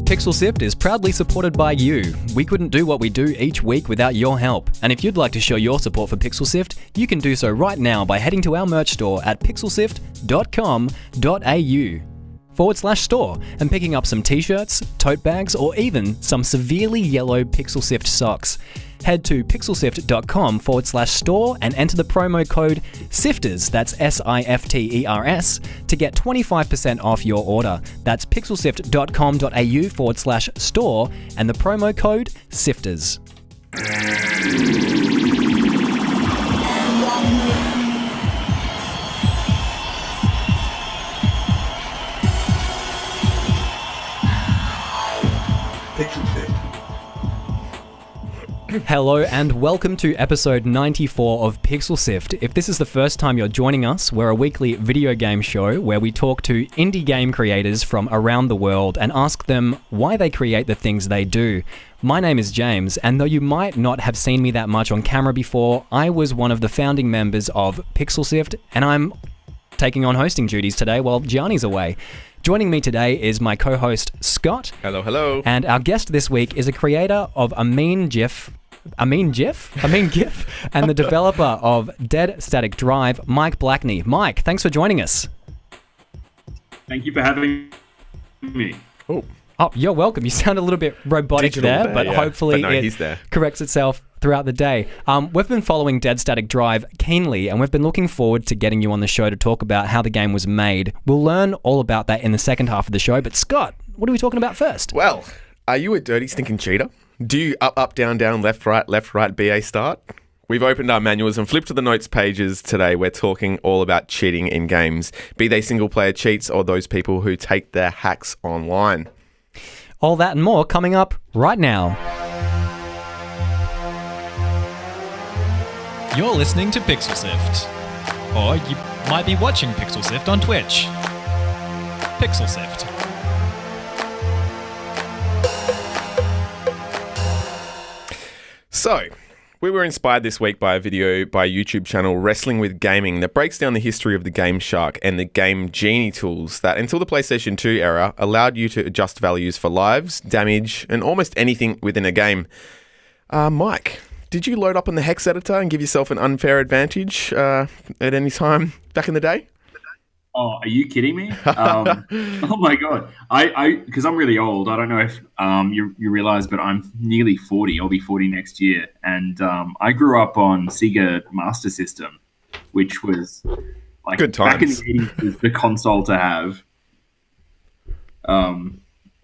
Pixel Sift is proudly supported by you. We couldn't do what we do each week without your help. And if you'd like to show your support for Pixel Sift, you can do so right now by heading to our merch store at pixelsift.com.au/store and picking up some t-shirts, tote bags, or even some severely yellow Pixel Sift socks. Head to pixelsift.com/store and enter the promo code SIFTERS, that's SIFTERS, to get 25% off your order. That's pixelsift.com.au/store and the promo code SIFTERS. Pixel Sift. Hello and welcome to episode 94 of Pixel Sift. If this is the first time you're joining us, we're a weekly video game show where we talk to indie game creators from around the world and ask them why they create the things they do. My name is James, and though you might not have seen me that much on camera before, I was one of the founding members of Pixel Sift, and I'm taking on hosting duties today while Gianni's away. Joining me today is my co-host Scott. Hello, hello. And our guest this week is a creator of a mean GIF, and the developer of Dead Static Drive, Mike Blackney. Mike, thanks for joining us. Thank you for having me. Oh, you're welcome. You sound a little bit robotic there, but hopefully it corrects itself throughout the day. We've been following Dead Static Drive keenly, and we've been looking forward to getting you on the show to talk about how the game was made. We'll learn all about that in the second half of the show, but Scott, what are we talking about first? Well, are you a dirty, stinking cheater? Do you up, down, left, right, BA start? We've opened our manuals and flipped to the notes pages today. We're talking all about cheating in games, be they single-player cheats or those people who take their hacks online. All that and more coming up right now. You're listening to Pixel Sift, or you might be watching Pixel Sift on Twitch. Pixel Sift. So, we were inspired this week by a video by YouTube channel Wrestling with Gaming that breaks down the history of the Game Shark and the game Genie tools that, until the PlayStation 2 era, allowed you to adjust values for lives, damage, and almost anything within a game. Mike, did you load up on the hex editor and give yourself an unfair advantage at any time back in the day? Oh, are you kidding me? Oh my god! I because I'm really old. I don't know if you realize, but I'm nearly 40. I'll be 40 next year, and I grew up on Sega Master System, which was like good times. Back in the 80s was the console to have. I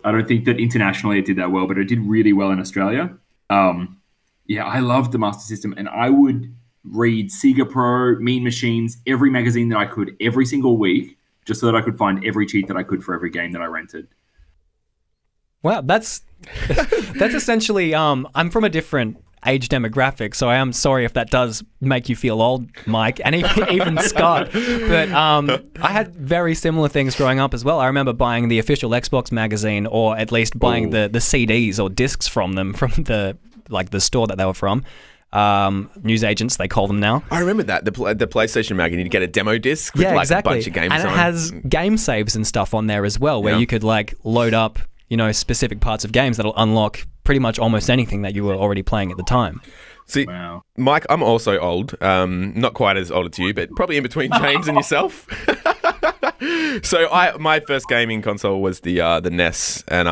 don't think that internationally it did that well, but it did really well in Australia. Yeah, I loved the Master System, and I would read Sega Pro, Mean Machines, every magazine that I could every single week, just so that I could find every cheat that I could for every game that I rented. Wow, that's essentially, I'm from a different age demographic, so I am sorry if that does make you feel old, Mike, and even Scott. But I had very similar things growing up as well. I remember buying the official Xbox magazine, or at least buying the CDs or discs from them, from the store that they were from. Newsagents, they call them now. I remember that, the PlayStation magazine, you'd get a demo disc with exactly. a bunch of games on. And it has game saves and stuff on there as well, where you could load up, specific parts of games that'll unlock pretty much almost anything that you were already playing at the time. See, wow. Mike, I'm also old. Not quite as old as you, but probably in between James and yourself. So my first gaming console was the NES, and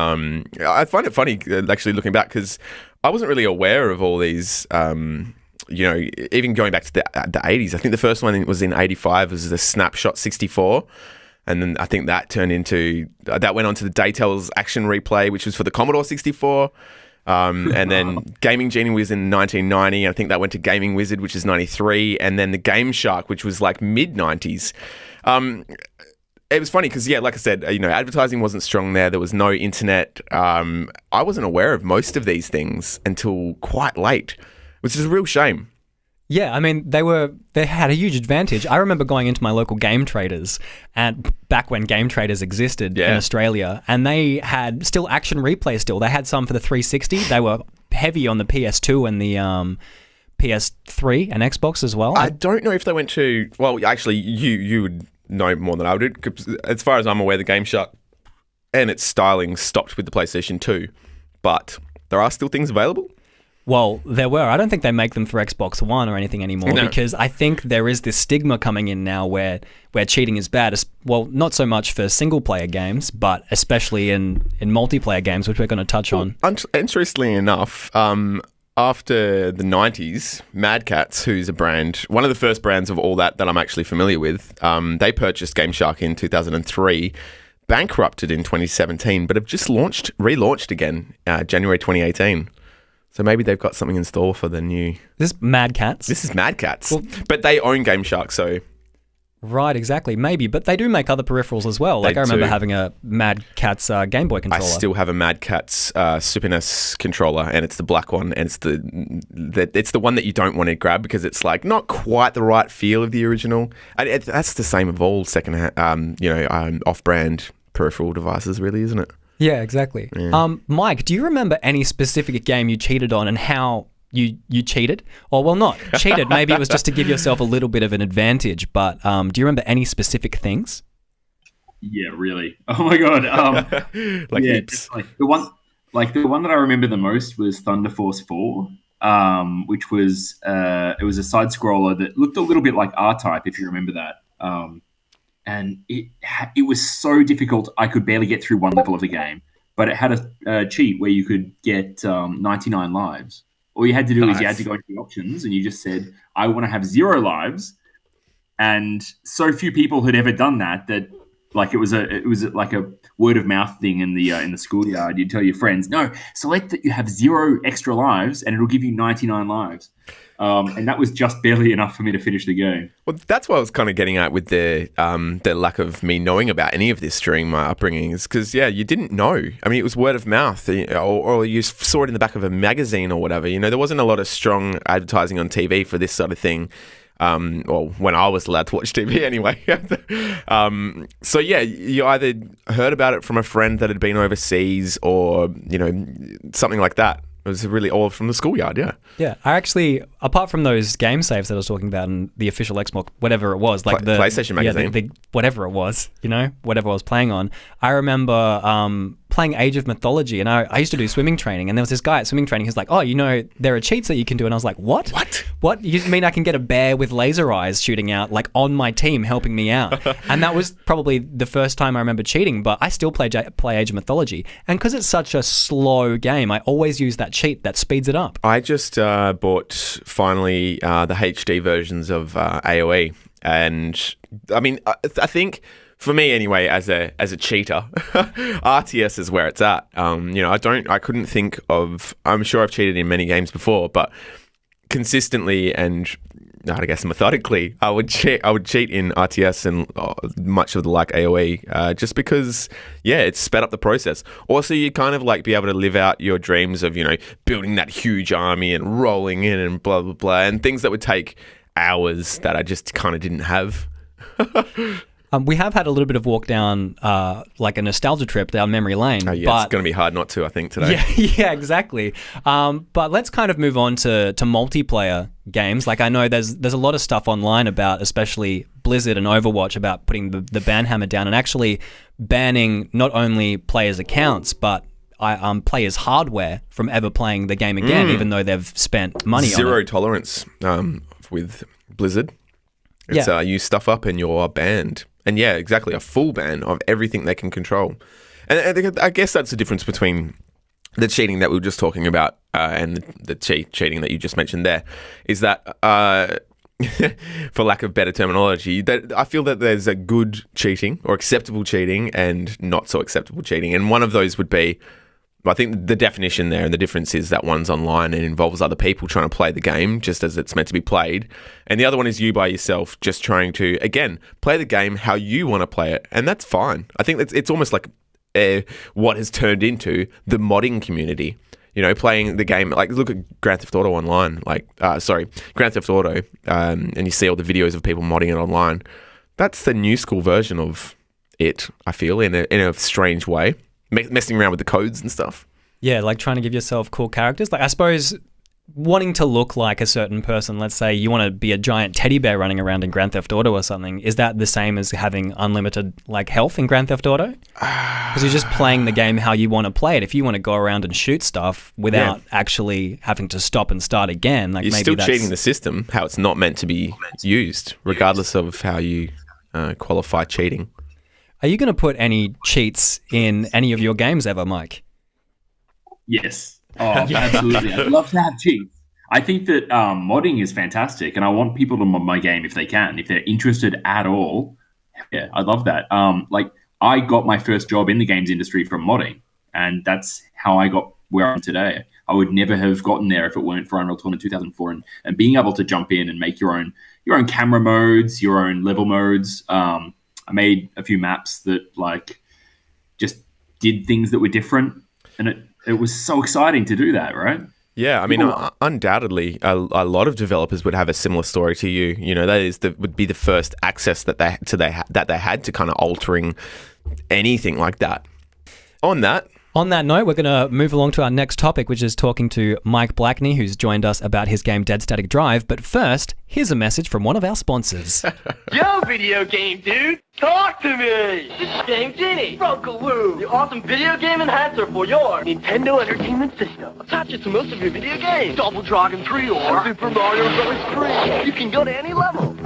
I find it funny actually looking back because I wasn't really aware of all these. Even going back to the 80s, I think the first one was in 85. Was the Snapshot 64. And then I think that turned into that went on to the Daytel's Action Replay, which was for the Commodore 64. And then Gaming Genie was in 1990. I think that went to Gaming Wizard, which is 93. And then the Game Shark, which was like mid-90s. It was funny because, like I said, advertising wasn't strong there. There was no internet. I wasn't aware of most of these things until quite late, which is a real shame. Yeah, I mean, they had a huge advantage. I remember going into my local Game Traders, and back when Game Traders existed in Australia, and they had still Action Replay still. They had some for the 360. They were heavy on the PS2 and the PS3 and Xbox as well. I don't know if they went to... Well, actually, you would know more than I would. As far as I'm aware, the Game Shark and its styling stopped with the PlayStation 2, but there are still things available. Well, there were. I don't think they make them for Xbox One or anything anymore because I think there is this stigma coming in now where cheating is bad. Well, not so much for single-player games, but especially in multiplayer games, which we're going to touch on. Interestingly enough, after the 90s, Mad Catz, who's a brand, one of the first brands of all that I'm actually familiar with, they purchased Game Shark in 2003, bankrupted in 2017, but have just relaunched again, January 2018. So maybe they've got something in store for the new... This is Mad Catz? This is Mad Catz. Well, but they own Game Shark, so... Right, exactly. Maybe. But they do make other peripherals as well. Like I remember having a Mad Catz Game Boy controller. I still have a Mad Catz Super NES controller, and it's the black one, and it's the one that you don't want to grab because it's like not quite the right feel of the original. And that's the same of all off-brand peripheral devices, really, isn't it? Yeah, exactly. Yeah. Mike, do you remember any specific game you cheated on and how you cheated? Or, well, not cheated. Maybe it was just to give yourself a little bit of an advantage. But do you remember any specific things? Yeah, really. Oh my god. Heaps. The one that I remember the most was Thunder Force 4, which was it was a side scroller that looked a little bit like R-Type, if you remember that. And it was so difficult, I could barely get through one level of the game. But it had a cheat where you could get 99 lives. All you had to do is you had to go into the options and you just said, I want to have 0 lives. And so few people had ever done that like it was like a word of mouth thing in the schoolyard. You'd tell your friends, no, select that you have 0 extra lives and it'll give you 99 lives. And that was just barely enough for me to finish the game. Well, that's what I was kind of getting at with the lack of me knowing about any of this during my upbringing is because, you didn't know. I mean, it was word of mouth or you saw it in the back of a magazine or whatever. There wasn't a lot of strong advertising on TV for this sort of thing. Or when I was allowed to watch TV anyway. So you either heard about it from a friend that had been overseas or, something like that. It was really all from the schoolyard, yeah. Yeah, I actually, apart from those game saves that I was talking about and the official Xbox, whatever it was, like the PlayStation magazine, the whatever it was, whatever I was playing on. I remember playing Age of Mythology, and I used to do swimming training, and there was this guy at swimming training who's like, oh, there are cheats that you can do, and I was like, what? What? You mean I can get a bear with laser eyes shooting out, like on my team, helping me out? And that was probably the first time I remember cheating, but I still play Age of Mythology, and because it's such a slow game, I always use that cheat that speeds it up. I just bought finally the HD versions of AoE, and I mean, I think for me anyway, as a cheater, RTS is where it's at. I couldn't think of. I'm sure I've cheated in many games before, but consistently and I guess methodically, I would cheat in RTS and much of the like AoE, just because, it sped up the process. Also, you kind of like be able to live out your dreams of, building that huge army and rolling in and blah, blah, blah, and things that would take hours that I just kind of didn't have. We have had a little bit of walk down, like a nostalgia trip down memory lane. Oh, yeah, but it's going to be hard not to, I think, today. Yeah, exactly. But let's kind of move on to multiplayer games. Like I know there's a lot of stuff online about, especially Blizzard and Overwatch, about putting the ban hammer down and actually banning not only players' accounts, but players' hardware from ever playing the game again, even though they've spent money on it. Zero tolerance with Blizzard. It's you stuff up and you're banned. And yeah, exactly, a full ban of everything they can control. And I guess that's the difference between the cheating that we were just talking about and the cheating that you just mentioned there, is that, for lack of better terminology, that I feel that there's a good cheating or acceptable cheating and not so acceptable cheating. And one of those would be, I think the definition there and the difference is that one's online and involves other people trying to play the game just as it's meant to be played. And the other one is you by yourself just trying to, again, play the game how you want to play it. And that's fine. I think it's almost like what has turned into the modding community. Playing the game, like look at Grand Theft Auto Online, Grand Theft Auto, and you see all the videos of people modding it online. That's the new school version of it, I feel, in a strange way. Messing around with the codes and stuff. Yeah, like trying to give yourself cool characters. Like I suppose wanting to look like a certain person, let's say you want to be a giant teddy bear running around in Grand Theft Auto or something, is that the same as having unlimited like health in Grand Theft Auto? Because you're just playing the game how you want to play it. If you want to go around and shoot stuff without actually having to stop and start again, like You're maybe still that's cheating the system, how it's not meant to be used, regardless of how you qualify cheating. Are you going to put any cheats in any of your games ever, Mike? Yes. Oh, absolutely. I'd love to have cheats. I think that modding is fantastic, and I want people to mod my game if they can, if they're interested at all. Yeah, I love that. Like, I got my first job in the games industry from modding, and that's how I got where I am today. I would never have gotten there if it weren't for Unreal Tournament 2004 and being able to jump in and make your own camera modes, your own level modes. I made a few maps that like just did things that were different, and it was so exciting to do that, right? Yeah, I mean, undoubtedly, a lot of developers would have a similar story to you. You know, would be the first access that they had to kind of altering anything like that. On that note, we're going to move along to our next topic, which is talking to Mike Blackney, who's joined us about his game Dead Static Drive. But first, here's a message from one of our sponsors. Yo, video game dude, talk to me! This is Game Genie, Brokaloo, the awesome video game enhancer for your Nintendo Entertainment System. Attach it to most of your video games. Double Dragon 3 or Super Mario Bros. 3. You can go to any level.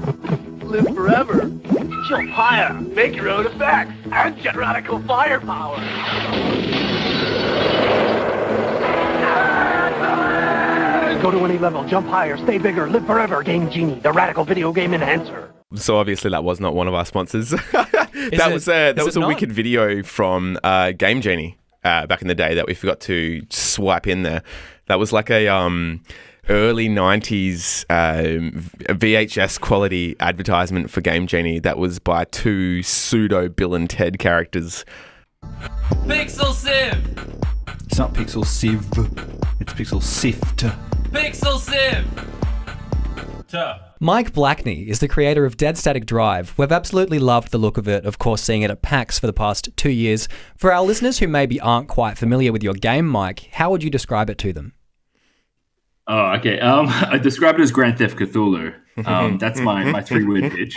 Live forever. Jump higher. Make your own effects. And get radical firepower. Go to any level, jump higher, stay bigger, live forever. Game Genie, the radical video game enhancer. So obviously that was not one of our sponsors. that was a wicked video from Game Genie back in the day that we forgot to swipe in there. That was like a early 90s VHS quality advertisement for Game Genie that was by two pseudo Bill and Ted characters. Pixel Sieve! It's not Pixel Sieve, it's Pixel Sift. Pixel Sieve! Mike Blackney is the creator of Dead Static Drive. We've absolutely loved the look of it, of course, seeing it at PAX for the past 2 years. For our listeners who maybe aren't quite familiar with your game, Mike, how would you describe it to them? Oh, okay. I describe it as Grand Theft Cthulhu. That's my 3-word pitch.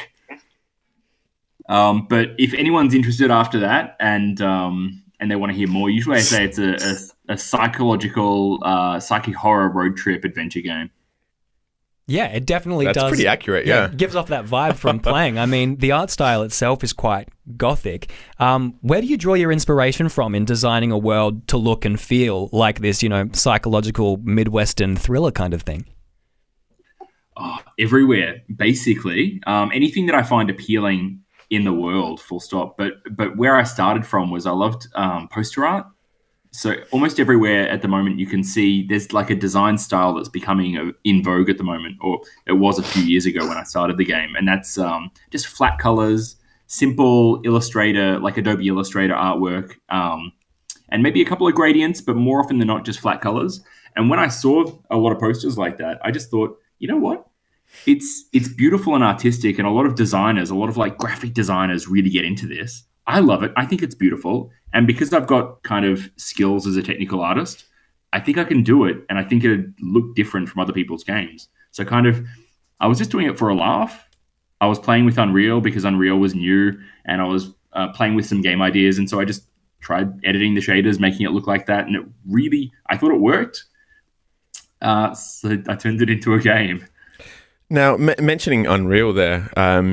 But if anyone's interested after that and they want to hear more, usually I say it's a psychological, psychic horror road trip adventure game. Yeah, it definitely does. That's pretty accurate, yeah. It gives off that vibe from playing. I mean, the art style itself is quite gothic. Where do you draw your inspiration from in designing a world to look and feel like this, psychological Midwestern thriller kind of thing? Oh, everywhere, basically. Anything that I find appealing in the world, full stop. But where I started from was I loved poster art. So almost everywhere at the moment you can see there's like a design style that's becoming in vogue at the moment, or it was a few years ago when I started the game. And that's just flat colors, simple Illustrator, like Adobe Illustrator artwork, and maybe a couple of gradients, but more often than not just flat colors. And when I saw a lot of posters like that, I just thought, you know what? It's beautiful and artistic, and a lot of designers, a lot of like graphic designers really get into this. I love it. I think it's beautiful. And because I've got kind of skills as a technical artist, I think I can do it. And I think it'd look different from other people's games. So I was just doing it for a laugh. I was playing with Unreal because Unreal was new, and I was playing with some game ideas. And so I just tried editing the shaders, making it look like that. And I thought it worked. So I turned it into a game. Now, mentioning Unreal there,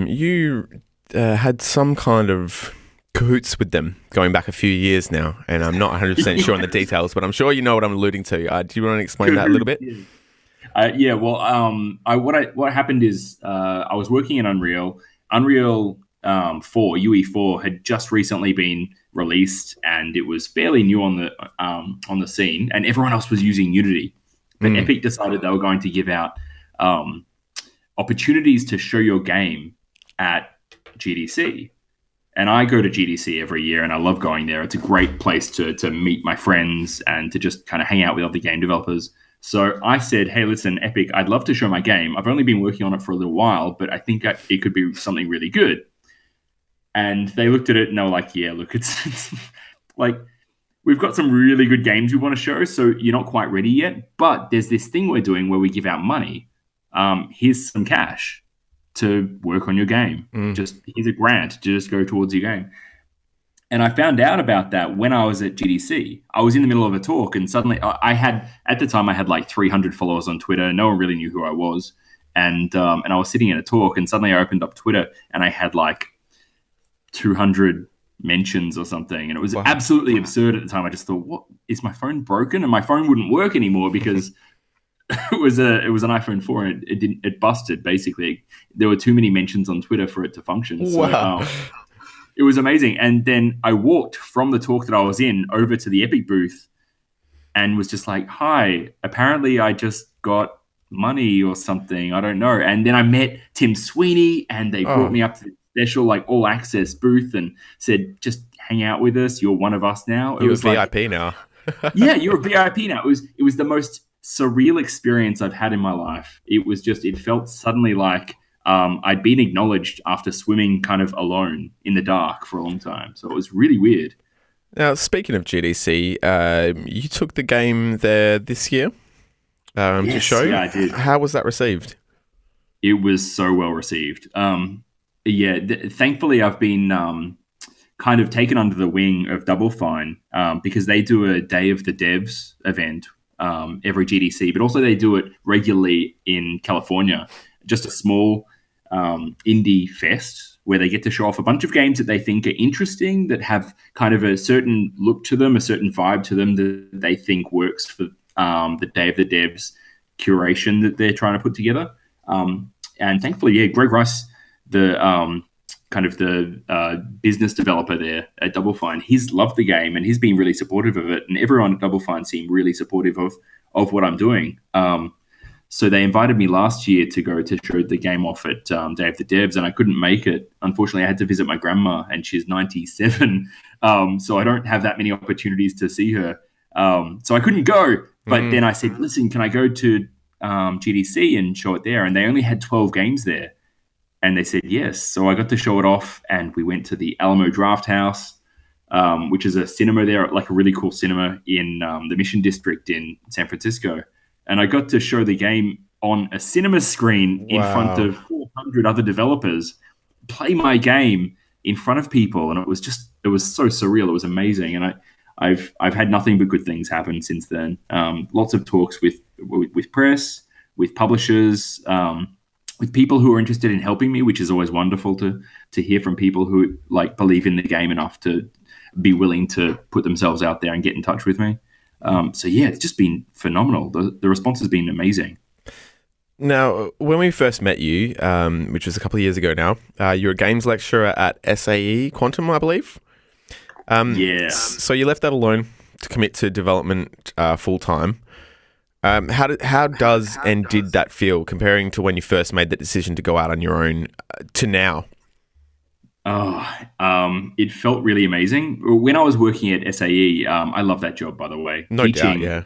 you had some kind of cahoots with them going back a few years now, and I'm not 100% sure on the details, but I'm sure you know what I'm alluding to. Do you want to explain that a little bit? Yeah. What happened is I was working in Unreal. Unreal 4, UE4, had just recently been released, and it was fairly new on the scene, and everyone else was using Unity. But Epic decided they were going to give out opportunities to show your game at GDC. And I go to GDC every year, and I love going there. It's a great place to meet my friends and to just kind of hang out with other game developers. So I said, hey, listen, Epic, I'd love to show my game. I've only been working on it for a little while, but I think it could be something really good. And they looked at it and they were like, yeah, look, it's like, we've got some really good games we want to show, so you're not quite ready yet. But there's this thing we're doing where we give out money. Here's some cash to work on your game. Just here's a grant to just go towards your game. And I found out about that when I was at GDC. I was in the middle of a talk, and suddenly at the time I had like 300 followers on Twitter. No one really knew who I was. And I was sitting in a talk, and suddenly I opened up Twitter, and I had like 200 mentions or something, and it was absolutely absurd at the time. I just thought, what, is my phone broken? And my phone wouldn't work anymore because it was an iPhone 4 and it busted. Basically, there were too many mentions on Twitter for it to function. So, it was amazing. And then I walked from the talk that I was in over to the Epic booth and was just like, hi, apparently I just got money or something. I don't know. And then I met Tim Sweeney, and they brought me up to the special like all access booth and said, just hang out with us. You're one of us now. You're VIP now. Yeah, you're a VIP now. It was the most surreal experience I've had in my life. It felt suddenly like I'd been acknowledged after swimming kind of alone in the dark for a long time. So it was really weird. Now, speaking of GDC, you took the game there this year to show. Yeah, I did. How was that received? It was so well received. Thankfully, I've been kind of taken under the wing of Double Fine because they do a Day of the Devs event every GDC, but also they do it regularly in California. Just a small indie fest where they get to show off a bunch of games that they think are interesting, that have kind of a certain look to them, a certain vibe to them that they think works for the Day of the Devs curation that they're trying to put together. And thankfully, Greg Rice, the business developer there at Double Fine, he's loved the game and he's been really supportive of it. And everyone at Double Fine seemed really supportive of what I'm doing. So they invited me last year to go to show the game off at Day of the Devs, and I couldn't make it. Unfortunately, I had to visit my grandma, and she's 97, so I don't have that many opportunities to see her. So I couldn't go. But then I said, listen, can I go to GDC and show it there? And they only had 12 games there. And they said yes. So I got to show it off, and we went to the Alamo Draft House, which is a cinema there, like a really cool cinema in the Mission District in San Francisco. And I got to show the game on a cinema screen in front of 400 other developers, play my game in front of people. And it was so surreal. It was amazing. And I've had nothing but good things happen since then. Lots of talks with press, with publishers, with people who are interested in helping me, which is always wonderful to hear from people who like believe in the game enough to be willing to put themselves out there and get in touch with me. It's just been phenomenal. The response has been amazing. Now, when we first met you, which was a couple of years ago now, you're a games lecturer at SAE Quantum, I believe. So you left that alone to commit to development full time. How does and did that feel comparing to when you first made the decision to go out on your own to now? It felt really amazing. When I was working at SAE, I love that job, by the way. No doubt, yeah.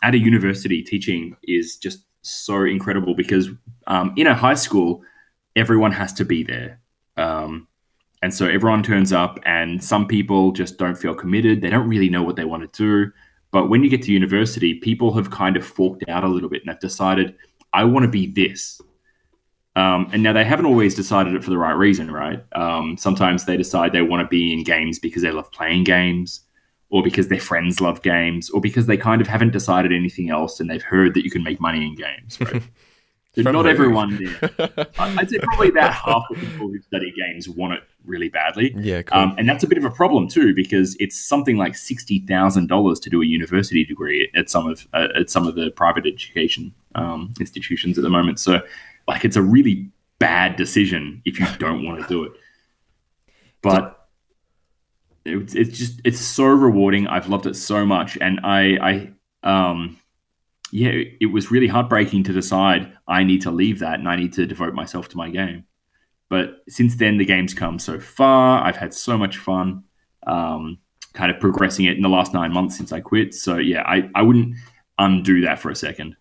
At a university, teaching is just so incredible because in a high school, everyone has to be there. And so everyone turns up, and some people just don't feel committed. They don't really know what they want to do. But when you get to university, people have kind of forked out a little bit and have decided, I want to be this. And now they haven't always decided it for the right reason, right? Sometimes they decide they want to be in games because they love playing games, or because their friends love games, or because they kind of haven't decided anything else and they've heard that you can make money in games, right? So not everyone there. I'd say probably about half of people who study games want it really badly. Yeah, cool. And that's a bit of a problem too, because it's something like $60,000 to do a university degree at some of the private education institutions at the moment. So, like, it's a really bad decision if you don't want to do it. But it's so rewarding. I've loved it so much, and it was really heartbreaking to decide I need to leave that and I need to devote myself to my game. But since then, the game's come so far. I've had so much fun kind of progressing it in the last 9 months since I quit. So, yeah, I wouldn't undo that for a second.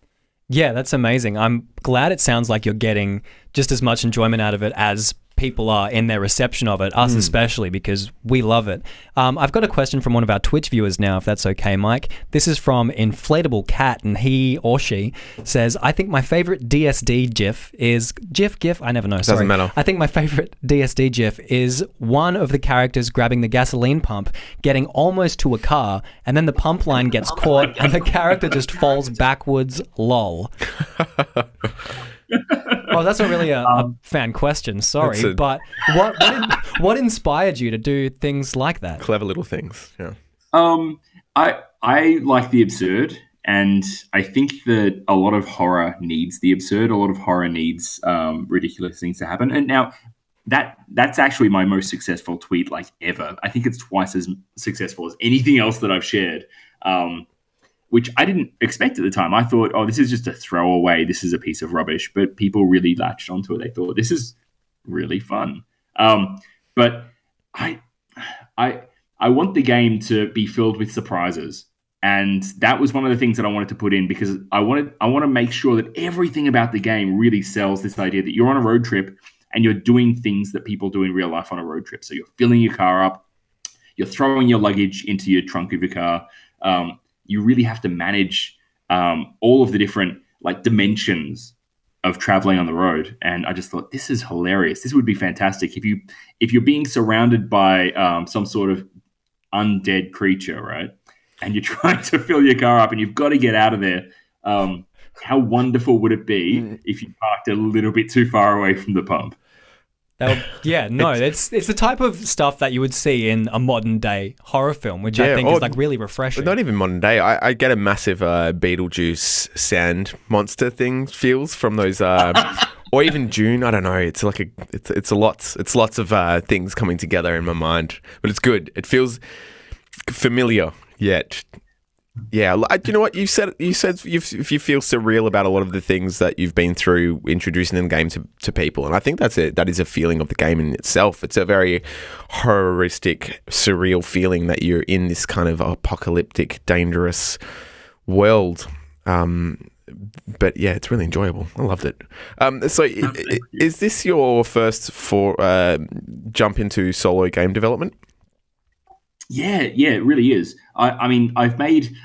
Yeah, that's amazing. I'm glad it sounds like you're getting just as much enjoyment out of it as people are in their reception of it, us especially, because we love it. I've got a question from one of our Twitch viewers now, if that's okay, Mike. This is from Inflatable Cat, and he or she says, I think my favorite DSD GIF is... GIF? I never know, sorry. Doesn't matter. I think my favorite DSD GIF is one of the characters grabbing the gasoline pump, getting almost to a car, and then the pump line gets caught, and the character just falls backwards, lol. Oh, that's not really a fan question, sorry. But what inspired you to do things like that? Clever little things, yeah. I like the absurd, and I think that a lot of horror needs the absurd. A lot of horror needs ridiculous things to happen. And now that's actually my most successful tweet ever. I think it's twice as successful as anything else that I've shared, which I didn't expect at the time. I thought, this is just a throwaway. This is a piece of rubbish. But people really latched onto it. They thought, this is really fun. But I want the game to be filled with surprises. And that was one of the things that I wanted to put in, because I want to make sure that everything about the game really sells this idea that you're on a road trip and you're doing things that people do in real life on a road trip. So you're filling your car up, you're throwing your luggage into your trunk of your car. You really have to manage all of the different dimensions of traveling on the road. And I just thought, this is hilarious. This would be fantastic if you're being surrounded by some sort of undead creature, right? And you're trying to fill your car up and you've got to get out of there. How wonderful would it be if you parked a little bit too far away from the pump? It's the type of stuff that you would see in a modern day horror film, which I think is really refreshing. Not even modern day. I get a massive Beetlejuice sand monster thing feels from those, or even Dune. I don't know. It's lots of things coming together in my mind, but it's good. It feels familiar yet. Yeah, you know what you said. You said you feel surreal about a lot of the things that you've been through introducing the game to people, and I think that's it. That is a feeling of the game in itself. It's a very horroristic, surreal feeling that you're in this kind of apocalyptic, dangerous world. But yeah, it's really enjoyable. I loved it. So, is this your first jump into solo game development? Yeah, it really is. I mean, I made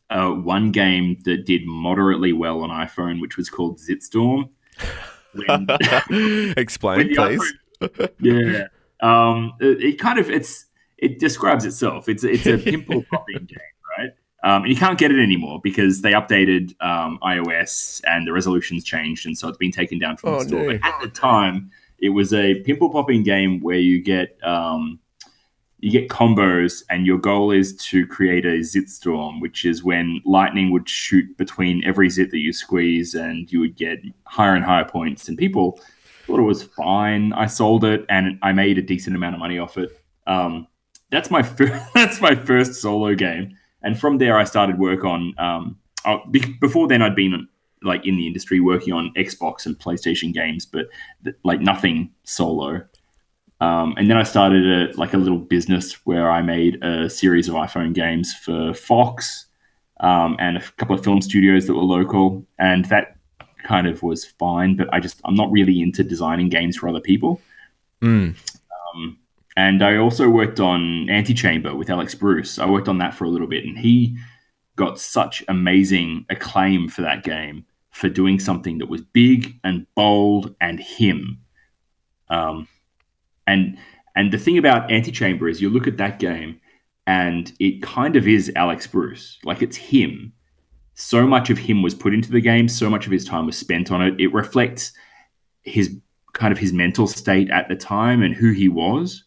one game that did moderately well on iPhone, which was called Zitstorm. Explain, please. Yeah, it describes itself. It's a pimple popping game, right? And you can't get it anymore because they updated iOS and the resolution's changed, and so it's been taken down from the store. No. But at the time, it was a pimple popping game where you get combos, and your goal is to create a zit storm, which is when lightning would shoot between every zit that you squeeze, and you would get higher and higher points. And people thought it was fine. I sold it, and I made a decent amount of money off it. That's my first solo game, and from there I started work on. Before then, I'd been in the industry working on Xbox and PlayStation games, but nothing solo. And then I started a little business where I made a series of iPhone games for Fox and a couple of film studios that were local, and that kind of was fine. But I'm not really into designing games for other people. And I also worked on Antichamber with Alex Bruce. I worked on that for a little bit, and he got such amazing acclaim for that game for doing something that was big and bold and him. And the thing about Antichamber is you look at that game and it kind of is Alex Bruce. It's him. So much of him was put into the game. So much of his time was spent on it. It reflects his mental state at the time and who he was.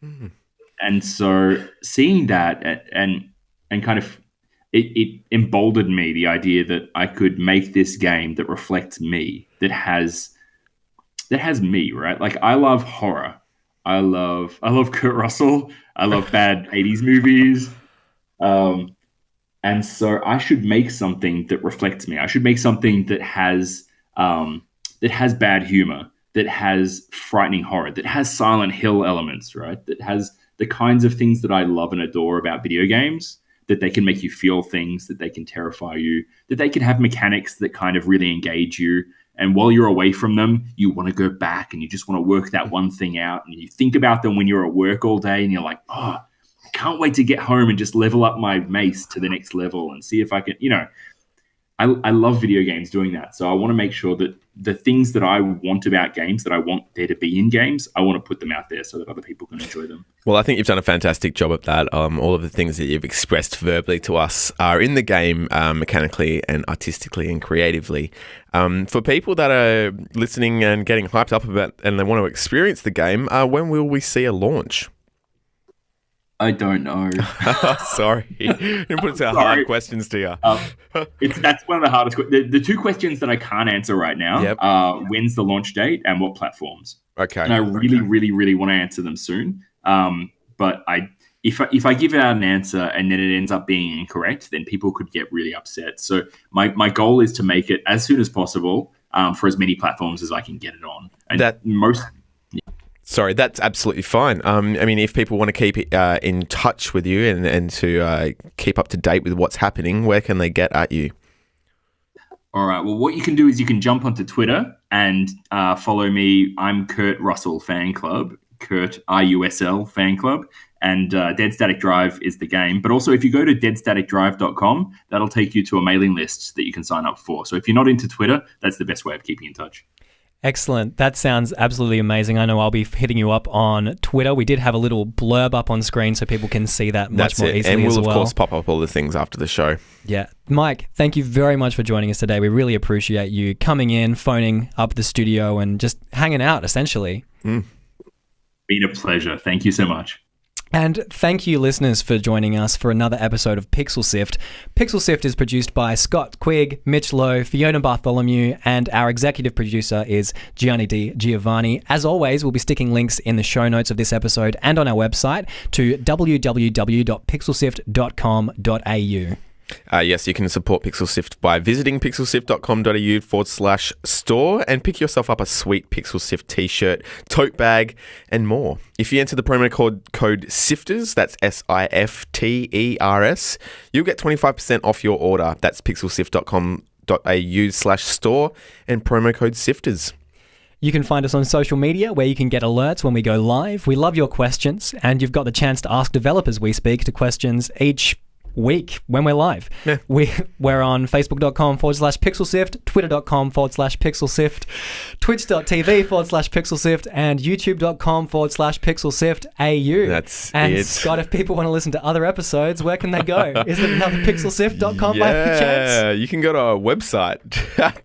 Mm. And so seeing that and kind of it emboldened me, the idea that I could make this game that reflects me, that has me, right? I love horror. I love Kurt Russell. I love bad 80s movies. And so I should make something that reflects me. I should make something that has bad humor, that has frightening horror, that has Silent Hill elements, right? That has the kinds of things that I love and adore about video games, that they can make you feel things, that they can terrify you, that they can have mechanics that kind of really engage you, And while you're away from them, you want to go back and you just want to work that one thing out. And you think about them when you're at work all day and you're like, oh, I can't wait to get home and just level up my mace to the next level and see if I can, I love video games doing that. So I want to make sure that the things that I want about games, that I want there to be in games, I want to put them out there so that other people can enjoy them. Well, I think you've done a fantastic job of that. All of the things that you've expressed verbally to us are in the game mechanically and artistically and creatively. For people that are listening and getting hyped up about and they want to experience the game, when will we see a launch? I don't know. Sorry. You put some hard questions to you. That's one of the hardest. The two questions that I can't answer right now are when's the launch date and what platforms. Okay. And I really want to answer them soon. But if I give out an answer and then it ends up being incorrect, then people could get really upset. So my goal is to make it as soon as possible for as many platforms as I can get it on. And Sorry, that's absolutely fine. I mean, if people want to keep in touch with you and to keep up to date with what's happening, where can they get at you? All right. Well, what you can do is you can jump onto Twitter and follow me. I'm Kurt Russell Fan Club, Kurt RUSL Fan Club, and Dead Static Drive is the game. But also, if you go to deadstaticdrive.com, that'll take you to a mailing list that you can sign up for. So if you're not into Twitter, that's the best way of keeping in touch. Excellent. That sounds absolutely amazing. I know I'll be hitting you up on Twitter. We did have a little blurb up on screen so people can see that much more easily as well. And we'll, of course, pop up all the things after the show. Yeah. Mike, thank you very much for joining us today. We really appreciate you coming in, phoning up the studio and just hanging out, essentially. Been a pleasure. Thank you so much. And thank you, listeners, for joining us for another episode of Pixel Sift. Pixel Sift is produced by Scott Quigg, Mitch Lowe, Fiona Bartholomew, and our executive producer is Gianni Di Giovanni. As always, we'll be sticking links in the show notes of this episode and on our website to www.pixelsift.com.au. Yes, you can support Pixel Sift by visiting pixelsift.com.au/store and pick yourself up a sweet Pixel Sift t-shirt, tote bag, and more. If you enter the promo code SIFTERS, that's SIFTERS, you'll get 25% off your order. That's pixelsift.com.au/store and promo code SIFTERS. You can find us on social media where you can get alerts when we go live. We love your questions, and you've got the chance to ask developers we speak to questions each week when we're live. Yeah. We're on facebook.com/pixelsift, twitter.com/pixelsift, twitch.tv/pixelsift, and youtube.com/pixelsiftau. That's and it. Scott, if people want to listen to other episodes, where can they go? Is it another pixelsift.com by any chance? Yeah, you can go to our website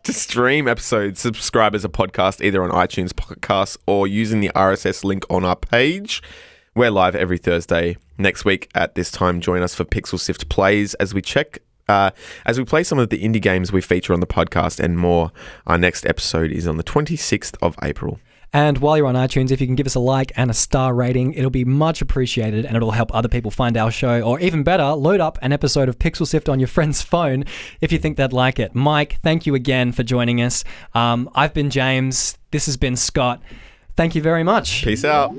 to stream episodes, subscribe as a podcast, either on iTunes Podcasts or using the RSS link on our page. We're live every Thursday. Next week at this time, join us for Pixel Sift Plays as we play some of the indie games we feature on the podcast and more. Our next episode is on the 26th of April. And while you're on iTunes, if you can give us a like and a star rating, it'll be much appreciated and it'll help other people find our show. Or even better, load up an episode of Pixel Sift on your friend's phone if you think they'd like it. Mike, thank you again for joining us. I've been James. This has been Scott. Thank you very much. Peace out.